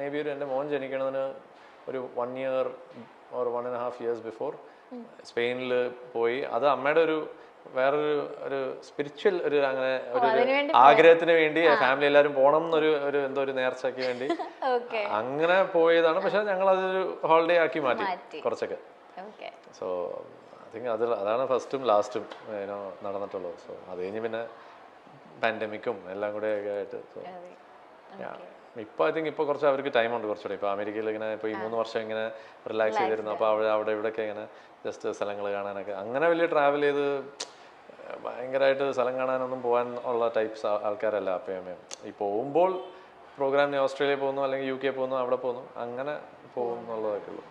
May be എൻ്റെ മോൻ ജനിക്കണതിന് ഒരു 1 year or 1.5 years ബിഫോർ സ്പെയിനിൽ പോയി. അത് അമ്മയുടെ ഒരു വേറൊരു സ്പിരിച്വൽ ഒരു അങ്ങനെ ഒരു ആഗ്രഹത്തിന് വേണ്ടി ഫാമിലി എല്ലാവരും പോകണം എന്നൊരു എന്തോ ഒരു നേർച്ചയ്ക്ക് വേണ്ടി അങ്ങനെ പോയതാണ്. പക്ഷെ ഞങ്ങൾ അതൊരു ഹോളിഡേ ആക്കി മാറ്റി കുറച്ചൊക്കെ. സോ ഐ തിങ്ക് അതാണ് ഫസ്റ്റും ലാസ്റ്റും നടന്നിട്ടുള്ളത്. സോ അത് കഴിഞ്ഞ് പിന്നെ പാൻഡമിക്കും എല്ലാം കൂടെ ഒക്കെ ആയിട്ട്. സോ ഇപ്പോൾ ഐ തിങ്ക് ഇപ്പോൾ കുറച്ച് അവർക്ക് ടൈമുണ്ട് കുറച്ചുകൂടെ. ഇപ്പോൾ അമേരിക്കയിൽ ഇങ്ങനെ ഇപ്പോൾ ഈ 3 വർഷം ഇങ്ങനെ റിലാക്സ് ചെയ്തിരുന്നു. അപ്പോൾ അവിടെ ഇവിടെയൊക്കെ ഇങ്ങനെ ജസ്റ്റ് സ്ഥലങ്ങൾ കാണാനൊക്കെ അങ്ങനെ വലിയ ട്രാവൽ ചെയ്ത് ഭയങ്കരമായിട്ട് സ്ഥലം കാണാനൊന്നും പോകാൻ ഉള്ള ടൈപ്സ് ആൾക്കാരല്ല അപ്പയും അമ്മയും. ഈ പോകുമ്പോൾ പ്രോഗ്രാമിന് ഓസ്ട്രേലിയ പോകുന്നു അല്ലെങ്കിൽ UK പോകുന്നു, അവിടെ പോകുന്നു, അങ്ങനെ പോകും എന്നുള്ളതൊക്കെ ഉള്ളൂ.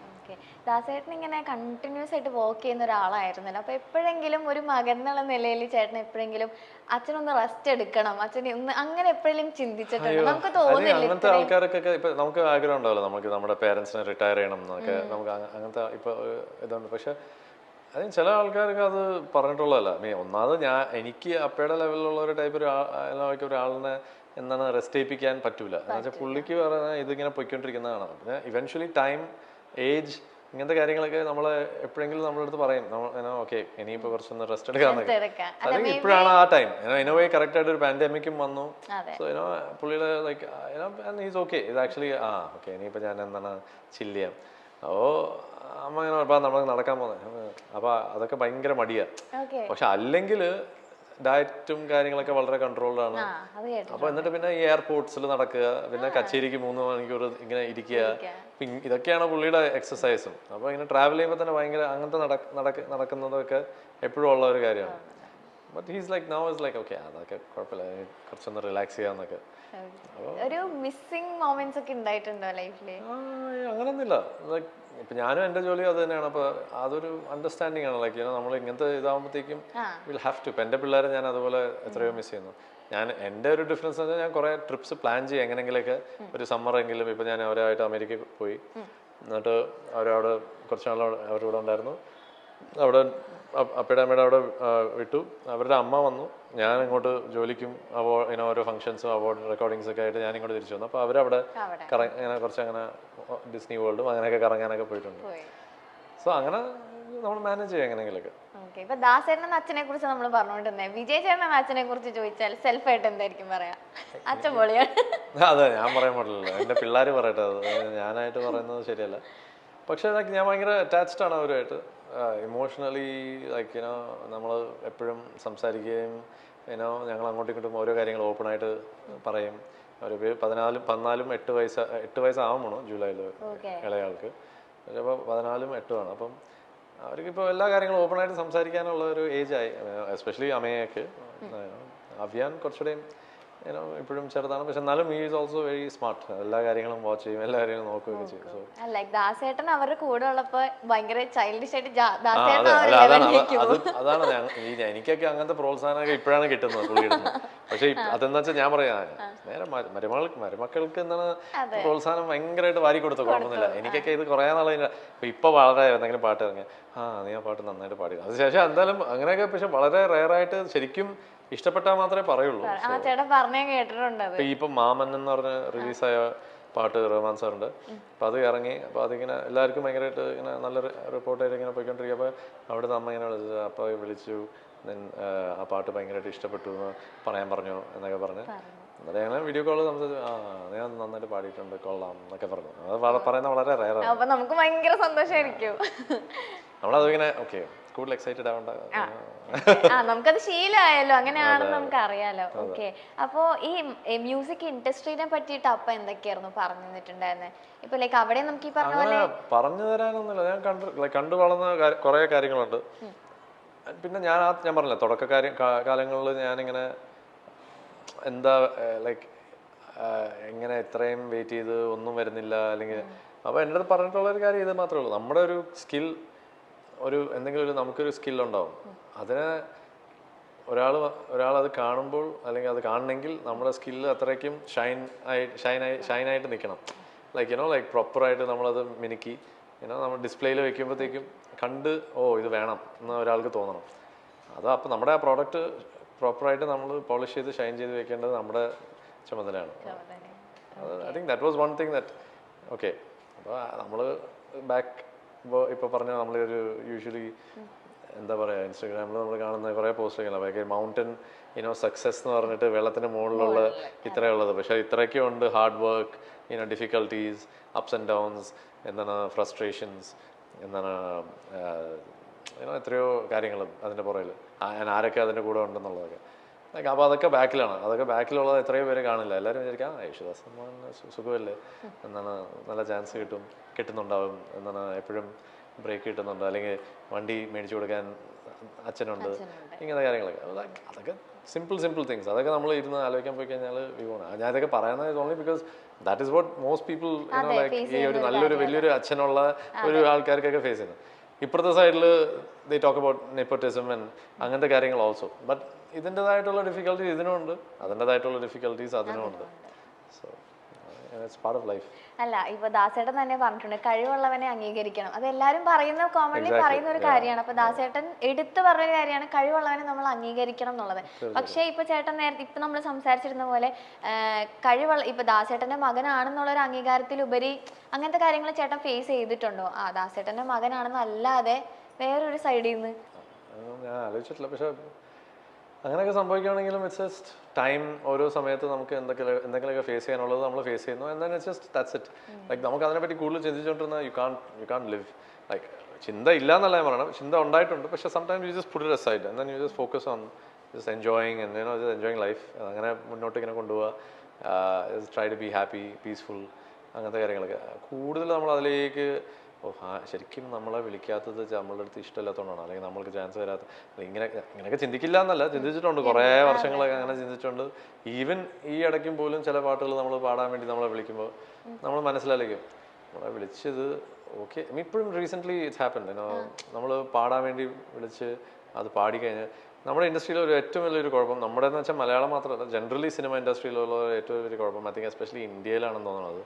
ദാസേട്ടൻ ഇങ്ങനെ കണ്ടിന്യൂസ് ആയിട്ട് വർക്ക് ചെയ്യുന്ന ഒരാളായിരുന്നല്ലോ. അപ്പൊ എപ്പോഴെങ്കിലും ഒരു മകൻ എന്നുള്ള നിലയിൽ ചേട്ടൻ എപ്പോഴെങ്കിലും അച്ഛനൊന്ന് റെസ്റ്റ് എടുക്കണം, അച്ഛനെ ഒന്ന് അങ്ങനെ എപ്പോഴെങ്കിലും ചിന്തിച്ചിട്ടുണ്ടോ? നമുക്ക് തോന്നില്ല അങ്ങനത്തെ ആൾക്കാർക്കൊക്കെ ഇപ്പൊ നമുക്ക് ആഗ്രഹം ഉണ്ടാവല്ലോ, നമുക്ക് നമ്മുടെ പേരൻസിനെ റിട്ടയർ ചെയ്യണം എന്നൊക്കെ നമുക്ക് അങ്ങനത്തെ ഇപ്പൊ ഇതുണ്ട്. പക്ഷെ അതിന് ചില ആൾക്കാർക്ക് അത് പറഞ്ഞിട്ടുള്ളതല്ല. ഒന്നാമത് എനിക്ക് അപ്പയുടെ ലെവലിലുള്ള ഒരു ടൈപ്പ് ഒരാളിനെ എന്താണ് റെസ്റ്റ് ചെയ്യിപ്പിക്കാൻ പറ്റൂല. എന്ന് വെച്ചാൽ പുള്ളിക്ക് പറഞ്ഞാൽ ഇതിങ്ങനെ പൊയ്ക്കൊണ്ടിരിക്കുന്നതാണ്. പിന്നെ ഇവൻച്വലി ടൈം, ഏജ്, ഇങ്ങനത്തെ കാര്യങ്ങളൊക്കെ നമ്മൾ എപ്പോഴെങ്കിലും നമ്മുടെ അടുത്ത് പറയും, ഓക്കെ ഇനിയിപ്പോൾ കുറച്ചൊന്ന് റെസ്റ്റ് എടുക്കാന്നൊക്കെ. അല്ലെങ്കിൽ ഇപ്പോഴാണ് ആ ടൈം. ഇനോവേ കറക്റ്റ് ആയിട്ട് ഒരു പാൻഡമിക്കും വന്നു. സോ പുള്ളിയുടെ ലൈക്ക് ഈസ് ഓക്കെ, ഇത് ആക്ച്വലി ഓക്കെ ഇനിയിപ്പോൾ ഞാൻ എന്താണ് ചില്ല് ചെയ്യാം. അമ്മ ഇങ്ങനെ നമ്മൾ നടക്കാൻ പോകുന്നത്. അപ്പോൾ അതൊക്കെ ഭയങ്കര മടിയാണ്. പക്ഷെ അല്ലെങ്കിൽ ഡയറ്റും കാര്യങ്ങളൊക്കെ വളരെ കൺട്രോൾഡ് ആണ്. അപ്പോൾ എന്നിട്ട് പിന്നെ ഈ എയർപോർട്ട്സിൽ നടക്കുക, പിന്നെ കച്ചേരിക്ക് 3 മണിക്കൂർ ഇങ്ങനെ ഇരിക്കുക, ഇതൊക്കെയാണ് പുള്ളിയുടെ എക്സസൈസും. അപ്പോൾ ഇങ്ങനെ ട്രാവൽ ചെയ്യുമ്പോൾ തന്നെ ഭയങ്കര അങ്ങനത്തെ നടക്കുന്നതൊക്കെ എപ്പോഴും ഉള്ള ഒരു കാര്യമാണ്. But he's like now is like okay അതൊക്കെ കുഴപ്പമില്ല, കുറച്ചൊന്ന് റിലാക്സ് ചെയ്യാന്നൊക്കെ. ഒരു മിസ്സിംഗ് മൊമെന്റ്സ് ഒക്കെ ഉണ്ടായിട്ടുണ്ടോ ലൈഫില്? അങ്ങനൊന്നുമില്ല. ലൈക്ക് ഇപ്പം ഞാനും എൻ്റെ ജോലി അത് തന്നെയാണ്. അപ്പോൾ അതൊരു അണ്ടർസ്റ്റാൻഡിങ് ആണ്. ലൈക്ക് നമ്മൾ ഇങ്ങനത്തെ ഇതാകുമ്പോഴത്തേക്കും വിൽ ഹാവ് ടു. ഇപ്പം എൻ്റെ പിള്ളേരെ ഞാൻ അതുപോലെ എത്രയോ മിസ് ചെയ്യുന്നു. എൻ്റെ ഒരു ഡിഫറൻസ് എന്ന് വെച്ചാൽ ഞാൻ കുറേ ട്രിപ്സ് പ്ലാൻ ചെയ്യും എങ്ങനെയെങ്കിലൊക്കെ. ഒരു സമ്മറെങ്കിലും ഇപ്പം ഞാൻ അവരായിട്ട് അമേരിക്കയിൽ പോയി, എന്നിട്ട് അവരവിടെ കുറച്ച് നാൾ അവരുടെ കൂടെ ഉണ്ടായിരുന്നു. അവിടെ അപ്പയുടെ അമ്മയുടെ അവിടെ വിട്ടു. അവരുടെ അമ്മ വന്നു, ഞാൻ ഇങ്ങോട്ട് ജോലിക്കും ഓരോ ഫംഗ്ഷൻസും അവാർഡ് റെക്കോർഡിങ്സ് ഒക്കെ ആയിട്ട് ഞാൻ ഇങ്ങോട്ട് തിരിച്ചു വന്നു. അപ്പോൾ അവരവിടെ ഇങ്ങനെ കുറച്ച് അങ്ങനെ ഡിസ്നി വേൾഡും അങ്ങനെയൊക്കെ കറങ്ങാനൊക്കെ പോയിട്ടുണ്ട്. സോ അങ്ങനെ നമ്മൾ മാനേജ് ചെയ്യാം എങ്ങനെയെങ്കിലൊക്കെ. ഇപ്പൊ ദാസേട്ടൻ അച്ഛനെ കുറിച്ച് നമ്മൾ പറഞ്ഞുകൊണ്ടിരുന്നേ, വിജയ് ചേട്ടൻ അച്ഛനെ കുറിച്ച് ചോദിച്ചാൽ സെൽഫ് ആയിട്ട് എന്തായിരിക്കും പറയാ? അച്ഛൻ പൊളിയാണ്. അതെ, ഞാൻ പറയാൻ പാടില്ലല്ലോ, എൻ്റെ പിള്ളേർ പറയട്ടെ, അത് ഞാനായിട്ട് പറയുന്നത് ശരിയല്ല. പക്ഷേ ഞാൻ ഭയങ്കര അറ്റാച്ച്ഡ് ആണ് അവരുമായിട്ട്. ഇമോഷണലി ലൈക്ക് നമ്മൾ എപ്പോഴും സംസാരിക്കുകയും ഞങ്ങൾ അങ്ങോട്ടും ഇങ്ങോട്ടും ഓരോ കാര്യങ്ങൾ ഓപ്പണായിട്ട് പറയും. ഒരു 14 8 വയസ്സാവുമ്പോൾ ജൂലൈയിൽ ഇളയാൾക്ക്. അപ്പോൾ 14 8 അപ്പം അവർക്കിപ്പോൾ എല്ലാ കാര്യങ്ങളും ഓപ്പണായിട്ട് സംസാരിക്കാനുള്ള ഒരു ഏജായി. എസ്പെഷ്യലി അമ്മയൊക്കെ. അവിയാൻ കുറച്ചുകൂടെയും ഇപ്പോഴും ചെറുതാണ്, പക്ഷെ എന്നാലും he is also very smart. എല്ലാ കാര്യങ്ങളും വാച്ച് ചെയ്യും, എല്ലാ കാര്യങ്ങളും നോക്കുകയൊക്കെ ചെയ്യും. സോ ദാസേട്ടൻ അവരുടെ കൂടെ ഉള്ളപ്പോൾ ഭയങ്കര ചൈൽഡിഷ് ആയിട്ട് അതാണ് എനിക്കൊക്കെ അങ്ങനത്തെ പ്രോത്സാഹനമൊക്കെ ഇപ്പോഴാണ് കിട്ടുന്നത് പുള്ളിയുടെ. പക്ഷെ അതെന്താ വെച്ചാൽ ഞാൻ പറയാ, നേരെ മരുമക്കൾക്ക് എന്താണ് പ്രോത്സാഹനം ഭയങ്കരമായിട്ട് വാരി കൊടുത്തു, കുഴപ്പമൊന്നുമില്ല. എനിക്കൊക്കെ ഇത് കുറേ നാളെ ഇപ്പൊ വളരെ എന്തെങ്കിലും പാട്ട് ഇറങ്ങി നീ ആ പാട്ട് നന്നായിട്ട് പാടി, അതിനുശേഷം എന്തായാലും അങ്ങനെയൊക്കെ. പക്ഷെ വളരെ റെയറായിട്ട് ശരിക്കും ഇഷ്ടപ്പെട്ടാൽ മാത്രമേ പറയുള്ളൂ. ഇപ്പൊ മാമൻ എന്ന് പറഞ്ഞ റിലീസായ പാട്ട് റഹ്മാൻ സാറിന്റെ, അപ്പൊ അത് ഇറങ്ങി. അപ്പൊ അതിങ്ങനെ എല്ലാവർക്കും ഭയങ്കരമായിട്ട് ഇങ്ങനെ നല്ല റിപ്പോർട്ടായിട്ട് ഇങ്ങനെ പോയിക്കൊണ്ടിരിക്കുക. അപ്പൊ അവിടുത്തെ അമ്മ ഇങ്ങനെ വിളിച്ചു, അപ്പൊ വിളിച്ചു, ആ പാട്ട് ഭയങ്കരമായിട്ട് ഇഷ്ടപ്പെട്ടു എന്ന് പറയാൻ പറഞ്ഞു എന്നൊക്കെ പറഞ്ഞ്. എന്നിട്ട് ഞങ്ങൾ വീഡിയോ കോള് സംസാരിച്ചു, ഞാൻ നന്നായിട്ട് പാടിയിട്ടുണ്ട്, കൊള്ളാം എന്നൊക്കെ പറഞ്ഞു. അത് പറയുന്ന വളരെ റെയറാണ്. നമുക്ക് ഭയങ്കര സന്തോഷമായിരിക്കും. നമ്മളതിങ്ങനെ ഓക്കെ കൂടുതൽ എക്സൈറ്റഡ് ആവണ്ട, നമുക്കത് ശീലമായല്ലോ, അങ്ങനെയാണെന്ന് നമുക്ക് അറിയാലോ. ഓക്കെ, അപ്പോ ഈ മ്യൂസിക് ഇൻഡസ്ട്രീനെ പറ്റിയിട്ട് അപ്പൊ എന്തൊക്കെയായിരുന്നു പറഞ്ഞു തന്നിട്ടുണ്ടായിരുന്നത്? ഇപ്പൊ ലൈക്ക് അവിടെ നമുക്ക് ഈ പറഞ്ഞ പോലെ പറഞ്ഞു തരാനൊന്നുമില്ല. ഞാൻ കണ്ടു വളർന്ന കുറെ കാര്യങ്ങളുണ്ട്. പിന്നെ ഞാൻ പറഞ്ഞില്ല, കാലങ്ങളിൽ ഞാനിങ്ങനെ എന്താ ലൈക്ക് എങ്ങനെ ഇത്രയും വെയിറ്റ് ചെയ്ത് ഒന്നും വരുന്നില്ല അല്ലെങ്കിൽ. അപ്പോൾ എൻ്റെ അടുത്ത് പറഞ്ഞിട്ടുള്ള ഒരു കാര്യം ഇത് മാത്രമേ ഉള്ളൂ, നമ്മുടെ ഒരു സ്കിൽ, എന്തെങ്കിലും നമുക്കൊരു സ്കില്ലുണ്ടാവും. അതിനെ ഒരാൾ അത് കാണുമ്പോൾ അല്ലെങ്കിൽ അത് കാണണമെങ്കിൽ നമ്മുടെ സ്കില്ല് അത്രയ്ക്കും ഷൈനായിട്ട് നിൽക്കണം. ലൈക്ക് പ്രോപ്പറായിട്ട് നമ്മളത് മിനുക്കി നമ്മൾ ഡിസ്പ്ലേയിൽ വെക്കുമ്പോഴത്തേക്കും കണ്ട് ഇത് വേണം എന്ന് ഒരാൾക്ക് തോന്നണം. അപ്പോൾ നമ്മുടെ ആ പ്രോഡക്റ്റ് പ്രോപ്പറായിട്ട് നമ്മൾ പോളിഷ് ചെയ്ത് ഷൈൻ ചെയ്ത് വെക്കേണ്ടത് നമ്മുടെ ചുമതലയാണ്. I think that was one thing that okay. അപ്പോൾ നമ്മൾ ബാക്ക് ഇപ്പോൾ പറഞ്ഞ നമ്മളൊരു യൂഷ്വലി എന്താ പറയുക, ഇൻസ്റ്റാഗ്രാമിൽ നമ്മൾ കാണുന്ന കുറേ പോസ്റ്റുകളാണ് ഭയങ്കര മൗണ്ടൻ സക്സസ് എന്ന് പറഞ്ഞിട്ട് വെള്ളത്തിന് മുകളിലുള്ള ഇത്രയുള്ളത്. പക്ഷേ ഇത്രയൊക്കെ ഉണ്ട് hard work, difficulties, ups and downs, എന്താണ് ഫ്രസ്ട്രേഷൻസ്, എന്താണ് എത്രയോ കാര്യങ്ങളും അതിൻ്റെ പുറകിൽ ആരൊക്കെ അതിൻ്റെ കൂടെ ഉണ്ടെന്നുള്ളതൊക്കെ. അപ്പോൾ അതൊക്കെ ബാക്കിലാണ്. അതൊക്കെ ബാക്കിലുള്ളത് എത്രയോ പേര് കാണില്ല. എല്ലാവരും വിചാരിക്കാം യേശുദാസ് സുഖമല്ലേ, എന്താണ് നല്ല ചാൻസ് കിട്ടുന്നുണ്ടാവും, എന്താണ് എപ്പോഴും ബ്രേക്ക് കിട്ടുന്നുണ്ട്, അല്ലെങ്കിൽ വണ്ടി മേടിച്ചു കൊടുക്കാൻ അച്ഛനുണ്ട്, ഇങ്ങനത്തെ കാര്യങ്ങളൊക്കെ. അതൊക്കെ സിമ്പിൾ തിങ്സ്. അതൊക്കെ നമ്മൾ ഇരുന്ന് ആലോചിക്കാൻ പോയി കഴിഞ്ഞാൽ വിവോണ്. ഞാൻ ഇതൊക്കെ പറയുന്നത് only because that is what most people like ഈ ഒരു നല്ലൊരു വലിയൊരു അച്ഛനുള്ള ഒരു ആൾക്കാർക്കൊക്കെ ഫേസ് ചെയ്യുന്നത്. ഇപ്പുറത്തെ സൈഡിൽ they talk about nepotism and അങ്ങനത്തെ കാര്യങ്ങൾ ഓൾസോ. ബട്ട് ഇതിൻ്റെതായിട്ടുള്ള ഡിഫിക്കൽട്ടീസ് ഇതിനുമുണ്ട്, അതിൻ്റെതായിട്ടുള്ള ഡിഫിക്കൽട്ടീസ് അതിനുമുണ്ട്. So it's part of life. അല്ല, ഇപ്പൊ ദാസേട്ടൻ തന്നെ പറഞ്ഞിട്ടുണ്ട് കഴിവുള്ളവനെ അംഗീകരിക്കണം. അത് എല്ലാവരും പറയുന്ന കോമൺലി പറയുന്ന ഒരു കാര്യമാണ്. അപ്പൊ ദാസേട്ടൻ എടുത്തു പറഞ്ഞൊരു കാര്യമാണ് കഴിവുള്ളവനെ നമ്മൾ അംഗീകരിക്കണം എന്നുള്ളത്. പക്ഷേ ഇപ്പൊ ചേട്ടൻ നേരത്തെ ഇപ്പൊ നമ്മൾ സംസാരിച്ചിരുന്ന പോലെ കഴിവുള്ള ഇപ്പൊ ദാസേട്ടന്റെ മകനാണെന്നുള്ള ഒരു അംഗീകാരത്തിലുപരി അങ്ങനത്തെ കാര്യങ്ങൾ ചേട്ടൻ ഫേസ് ചെയ്തിട്ടുണ്ടോ? ദാസേട്ടന്റെ മകനാണെന്നല്ലാതെ വേറൊരു സൈഡിൽ നിന്ന് ഞാൻ ആലോചിച്ചിട്ടില്ല. പക്ഷെ അങ്ങനെയൊക്കെ സംഭവിക്കുകയാണെങ്കിലും ഇറ്റ്സ് ജസ്റ്റ് ടൈം. ഓരോ സമയത്ത് നമുക്ക് എന്തെങ്കിലുമൊക്കെ ഫേസ് ചെയ്യാനുള്ളത് നമ്മൾ ഫേസ് ചെയ്യുന്നു. And it's just that's it. Like നമുക്ക് അതിനെപ്പറ്റി കൂടുതൽ ചിന്തിച്ചുകൊണ്ടിരുന്നാൽ യു കാൺ ലിവ്. ലൈക്ക് ചിന്ത ഇല്ല എന്നല്ല ഞാൻ പറയണം, ചിന്ത ഉണ്ടായിട്ടുണ്ട്. പക്ഷെ sometimes you just put it aside and then you just focus on just enjoying and just enjoying life. അങ്ങനെ മുന്നോട്ട് ഇങ്ങനെ കൊണ്ടുപോവുക. Try to be happy, peaceful, അങ്ങനത്തെ കാര്യങ്ങളൊക്കെ. കൂടുതൽ നമ്മൾ അതിലേക്ക് ശരിക്കും നമ്മളെ വിളിക്കാത്തത് നമ്മളുടെ അടുത്ത് ഇഷ്ടമില്ലാത്തതുകൊണ്ടാണ്, അല്ലെങ്കിൽ നമ്മൾക്ക് ചാൻസ് വരാത്ത, ഇങ്ങനെയൊക്കെ ചിന്തിക്കില്ല എന്നല്ല, ചിന്തിച്ചിട്ടുണ്ട്. കുറേ വർഷങ്ങളൊക്കെ അങ്ങനെ ചിന്തിച്ചിട്ടുണ്ട്. ഈവൻ ഈ ഇടയ്ക്കും പോലും ചില പാട്ടുകൾ നമ്മൾ പാടാൻ വേണ്ടി നമ്മളെ വിളിക്കുമ്പോൾ നമ്മൾ മനസ്സിലായിരിക്കും നമ്മളെ വിളിച്ചത് ഓക്കെ. ഇപ്പോഴും റീസെൻ്റ്ലി ഇറ്റ്സ് ഹാപ്പൻഡ്. നമ്മൾ പാടാൻ വേണ്ടി വിളിച്ച് അത് പാടിക്കഴിഞ്ഞ് നമ്മുടെ ഇൻഡസ്ട്രിയിൽ ഒരു ഏറ്റവും വലിയൊരു കുഴപ്പം, നമ്മുടെ എന്ന് വെച്ചാൽ മലയാളം മാത്രമല്ല, ജനറലി സിനിമ ഇൻഡസ്ട്രിയിലുള്ള ഏറ്റവും വലിയ കുഴപ്പം ഐ തിങ്ക് എസ്പെഷ്യലി ഇന്ത്യയിലാണെന്ന് തോന്നുന്നത്.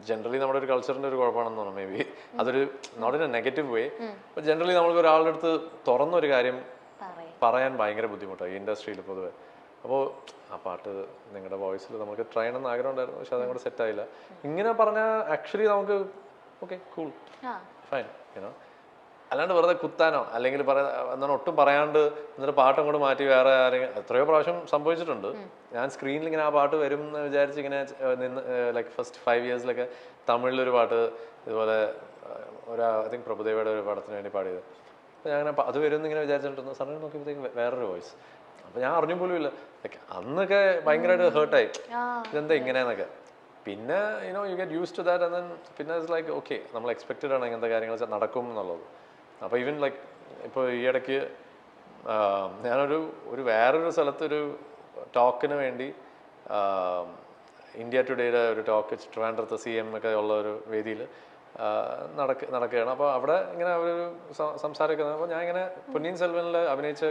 ജനറലി നമ്മുടെ ഒരു കൾച്ചറിൻ്റെ ഒരു കുഴപ്പമാണെന്ന് തോന്നുന്നു. മേ ബി അതൊരു not in a negative way. അപ്പോൾ ജനറലി നമ്മൾക്ക് ഒരാളുടെ അടുത്ത് തുറന്നൊരു കാര്യം പറയാൻ ഭയങ്കര ബുദ്ധിമുട്ടാണ് ഈ ഇൻഡസ്ട്രിയിൽ പൊതുവെ. അപ്പോൾ ആ പാട്ട് നിങ്ങളുടെ വോയിസിൽ നമുക്ക് ട്രൈ ചെയ്യണമെന്ന് ആഗ്രഹം ഉണ്ടായിരുന്നു, പക്ഷെ അതങ്ങോട്ട് സെറ്റായില്ല. ഇങ്ങനെ പറഞ്ഞാൽ ആക്ച്വലി നമുക്ക് ഓക്കെ കൂൾ ഫൈൻ അല്ലാണ്ട് വെറുതെ കുത്താനോ അല്ലെങ്കിൽ എന്താണ് ഒട്ടും പറയാണ്ട് എന്നിട്ട് പാട്ട് അങ്ങോട്ട് മാറ്റി വേറെ ആരെങ്കിലും എത്രയോ പ്രാവശ്യം സംഭവിച്ചിട്ടുണ്ട്. ഞാൻ സ്ക്രീനിൽ ഇങ്ങനെ ആ പാട്ട് വരും എന്ന് വിചാരിച്ച് ഇങ്ങനെ നിന്ന് ലൈക്ക് ഫസ്റ്റ് 5 ഇയേഴ്സിലൊക്കെ തമിഴിലൊരു പാട്ട് ഇതുപോലെ ഐ തിങ്ക് പ്രഭുദേവയുടെ ഒരു പടത്തിന് വേണ്ടി പാടിയത്. അപ്പോൾ ഞാൻ അങ്ങനെ അത് വരും എന്നിങ്ങനെ വിചാരിച്ചിട്ടുണ്ട്. സമയം നോക്കിയപ്പോഴത്തേക്കും വേറൊരു വോയിസ്. അപ്പോൾ ഞാൻ അറിഞ്ഞു പോലും ഇല്ല. ലൈക്ക് അന്നൊക്കെ ഭയങ്കരമായിട്ട് ഹേർട്ടായി, ഇതെന്താ ഇങ്ങനെയെന്നൊക്കെ. പിന്നെ you get use to that. And പിന്നെ ഇറ്റ്സ് ലൈക്ക് ഓക്കെ, നമ്മൾ എക്സ്പെക്റ്റഡ് ആണ് ഇങ്ങനത്തെ കാര്യങ്ങൾ നടക്കും എന്നുള്ളത്. അപ്പോൾ ഈവൻ ലൈക്ക് ഇപ്പോൾ ഈ ഇടയ്ക്ക് ഞാനൊരു വേറൊരു സ്ഥലത്തൊരു ടോക്കിന് വേണ്ടി ഇന്ത്യ ടുഡേയുടെ ഒരു ടോക്ക് ട്രിവാൻഡ്രത്ത് CM ഒക്കെ ഉള്ള ഒരു വേദിയിൽ നടക്കുകയാണ്. അപ്പോൾ അവിടെ ഇങ്ങനെ ഒരു സംസാരമൊക്കെ. അപ്പോൾ ഞാൻ ഇങ്ങനെ പൊന്നിയിൻ സെൽവനിൽ അഭിനയിച്ച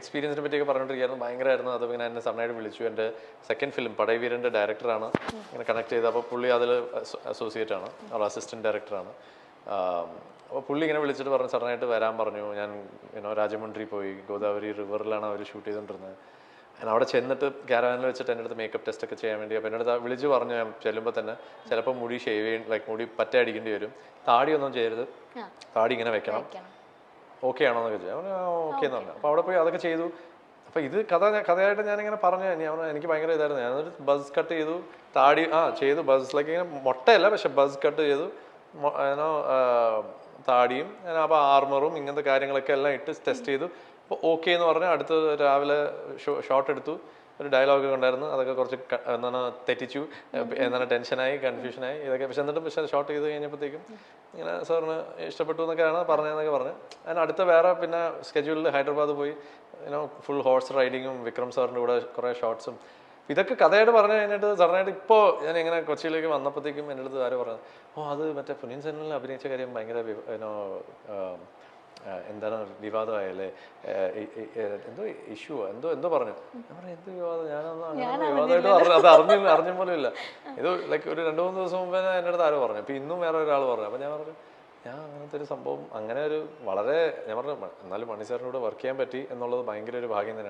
എക്സ്പീരിയൻസിനെ പറ്റിയൊക്കെ പറഞ്ഞുകൊണ്ടിരിക്കുകയായിരുന്നു. ഭയങ്കരമായിരുന്നു. അത് ഇങ്ങനെ എന്നെ സണ്ണായിട്ട് വിളിച്ചു. എൻ്റെ സെക്കൻഡ് ഫിലിം പടൈവീരൻ്റെ ഡയറക്ടറാണ് ഇങ്ങനെ കണക്ട് ചെയ്തത്. അപ്പോൾ പുള്ളി അതിൽ അസോസിയേറ്റ് ആണ്, അവർ അസിസ്റ്റൻറ്റ് ഡയറക്ടറാണ്. അപ്പോൾ പുള്ളി ഇങ്ങനെ വിളിച്ചിട്ട് പറഞ്ഞു സഡനായിട്ട് വരാൻ പറഞ്ഞു. ഞാൻ രാജമന്ത്രി പോയി, ഗോദാവരി റിവറിലാണ് അവർ ഷൂട്ട് ചെയ്തുകൊണ്ടിരുന്നത്. ഞാൻ അവിടെ ചെന്നിട്ട് ക്യാരവാനിൽ വെച്ചിട്ട് എൻ്റെ അടുത്ത് മേക്കപ്പ് ടെസ്റ്റ് ഒക്കെ ചെയ്യാൻ വേണ്ടി. അപ്പോൾ എൻ്റെ അടുത്ത് വിളിച്ച് പറഞ്ഞു ഞാൻ ചെല്ലുമ്പോൾ തന്നെ ചിലപ്പോൾ മുടി ഷേവ് ചെയ്യും, ലൈക്ക് മുടി പറ്റ അടിക്കേണ്ടി വരും, താടി ഒന്നും ചെയ്യരുത്, താടി ഇങ്ങനെ വെക്കണം, ഓക്കെ ആണോ എന്നൊക്കെ ചെയ്യാം. ഓക്കെ എന്ന് പറഞ്ഞു. അപ്പോൾ അവിടെ പോയി അതൊക്കെ ചെയ്തു. അപ്പോൾ ഇത് കഥയായിട്ട് ഞാനിങ്ങനെ പറഞ്ഞു. എനിക്ക് ഭയങ്കര ഇതായിരുന്നു. ഞാനൊരു ബസ് കട്ട് ചെയ്തു, താടി ചെയ്തു, ബസ് ലൈക്ക് ഇങ്ങനെ മൊട്ടയല്ല പക്ഷെ ബസ് കട്ട് ചെയ്തു, താടിയും അപ്പോൾ ആർമറും ഇങ്ങനത്തെ കാര്യങ്ങളൊക്കെ എല്ലാം ഇട്ട് ടെസ്റ്റ് ചെയ്തു. അപ്പോൾ ഓക്കെ എന്ന് പറഞ്ഞാൽ അടുത്ത് രാവിലെ ഷോട്ട് എടുത്തു. ഒരു ഡയലോഗ് ഉണ്ടായിരുന്നു, അതൊക്കെ കുറച്ച് തെറ്റിച്ചു, ടെൻഷനായി, കൺഫ്യൂഷനായി ഇതൊക്കെ. പക്ഷെ എന്നിട്ടും ഷോട്ട് ചെയ്ത് കഴിഞ്ഞപ്പോഴത്തേക്കും ഇങ്ങനെ സാറിന് ഇഷ്ടപ്പെട്ടു എന്നൊക്കെയാണ് പറഞ്ഞതെന്നൊക്കെ പറഞ്ഞു. അതിന് അടുത്ത വേറെ പിന്നെ സ്കെഡ്യൂളിൽ ഹൈദരാബാദ് പോയി ഫുൾ ഹോഴ്സ് റൈഡിങ്ങും വിക്രം സാറിൻ്റെ കൂടെ കുറേ ഷോട്ട്സും ഇതൊക്കെ കഥയായിട്ട് പറഞ്ഞു കഴിഞ്ഞിട്ട് സഡനായിട്ട് ഇപ്പോൾ ഞാൻ ഇങ്ങനെ കൊച്ചിയിലേക്ക് വന്നപ്പോഴത്തേക്കും എൻ്റെ അടുത്ത് ആരോ പറഞ്ഞു, അത് മറ്റേ പൊന്നിയിൻ സെൽവനിൽ അഭിനയിച്ച കാര്യം ഭയങ്കര എന്താണ് വിവാദമായല്ലേ, എന്തോ ഇഷ്യൂ എന്തോ പറഞ്ഞു. ഞാൻ പറഞ്ഞു എന്ത് വിവാദം, ഞാനൊന്നും അങ്ങനെ വിവാദമായിട്ട് അത് അറിഞ്ഞ പോലും ഇല്ല. ഇത് ലൈക്ക് ഒരു 2-3 ദിവസം മുമ്പേ എൻ്റെ അടുത്ത് ആരോ പറഞ്ഞു. അപ്പോൾ ഇന്നും വേറെ ഒരാൾ പറഞ്ഞു. അപ്പോൾ ഞാൻ പറഞ്ഞു ഞാൻ അങ്ങനത്തെ ഒരു സംഭവം അങ്ങനെ ഒരു വളരെ ഞാൻ പറഞ്ഞു എന്നാലും മണി സാറിനോട് വർക്ക് ചെയ്യാൻ പറ്റി എന്നുള്ളത് ഭയങ്കര ഒരു ഭാഗ്യം തന്നെയാണ്.